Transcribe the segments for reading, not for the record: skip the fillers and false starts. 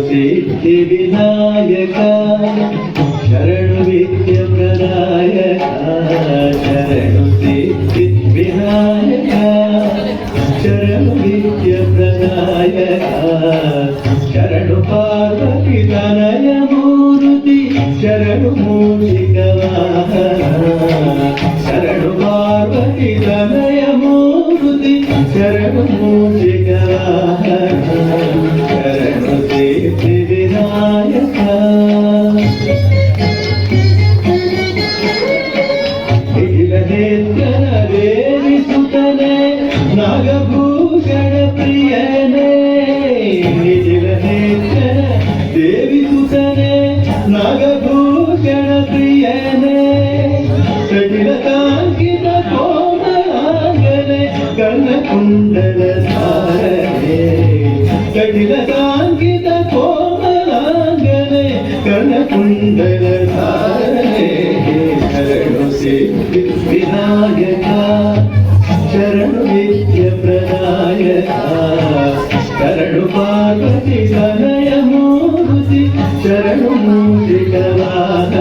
ಸಿದ್ಧಿ ವಿನಾಯಕ ಶರಣು ವಿದ್ಯ ಪ್ರದಾಯಕ ಶರಣು ಸಿದ್ಧಿ ವಿನಾಯಕ ಶರಣು ವಿದ್ಯ ಪ್ರದಾಯಕ ಶರಣು ಪಾರ್ವತಿ ತನಯ ಮೂರ್ತಿ ಶರಣು ಮೂಷಿಕ ವಾಹನ ಶರಣು ಪಾರ್ವತಿ ತನಯ ಮೂರ್ತಿ ಶರಣು ಮೂಷಿಕ ವಾಹನ ಶರಣು ಸಿದ್ಧಿ ವಿನಾಯಕ ನೇತ್ರನ ವೇರಿಸುತ್ತನೆ ನಾಗಭೂಷಣ ಪ್ರಿಯನೇ ನಿಜಿಲ ನೇತ್ರನ ದೇವಿಸುತ್ತನೆ ನಾಗಭೂಷಣ ಪ್ರಿಯನೇ ಸಡಿಲ ಕಾಂಕಿತ ಕೋಮಲಾಂಗನೆ ಕರ್ಣ ಕುಂಡಲ ಧಾರನೆ ಸಡಿಲ ಕಾಂಕಿತ ಕೋಮಲಾಂಗನೆ ಕರ್ಣ ಕುಂಡಲ ಧಾರನೆ ಶರಣು ಸಿದ್ಧಿ ವಿನಾಯಕ ಶರಣು ವಿದ್ಯ ಪ್ರದಾಯಕ ಶರಣು ಪಾರ್ವತಿ ತನಯ ಮೂರ್ತಿ ಶರಣು ಮೂಷಿಕ ವಾಹನ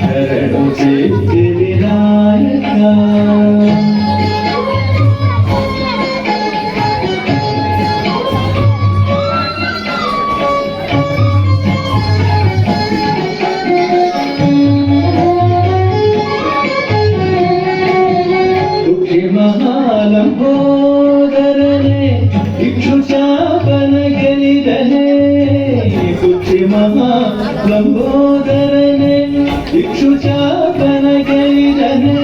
ಶರಣು ಸಿದ್ಧಿ ವಿನಾಯಕ ಮಹಾಲಂಬೋದರನೆ ಇಕ್ಷುಶಾಪನ ಗೆಲಿದನೆ ಕುಕ್ಷಿ ಮಹಾಲಂಬೋದರನೆ ಇಕ್ಷುಶಾಪನ ಗೆಲಿದನೆ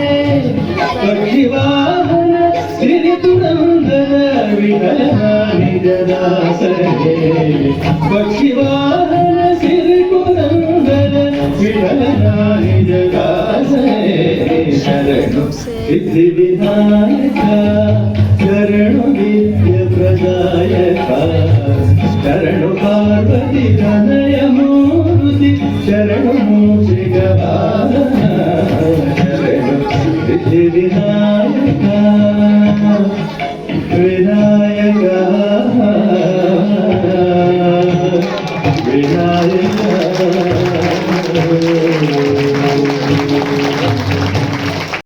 ಪಕ್ಷಿವಾಹನ ಸಿರಿತುರಂದನ ವಿಠಲನ ನಿಜದಾಸನೆ ಪಕ್ಷಿವಾಹನ ಸಿರಿತುರಂದನ ವಿಠಲನ ನಿಜದಾಸನೆ ಶರಣು ಸಿದ್ಧಿ ವಿನಾಯಕ ಶರಣು ವಿದ್ಯ ಪ್ರದಾಯಕ ಶರಣು ಪಾರ್ವತಿ ತನಯ ಮೂರ್ತಿ ಶರಣು ಮೂಷಿಕ ವಾಹನ ಶರಣು ಸಿದ್ಧಿ ವಿನಾಯಕ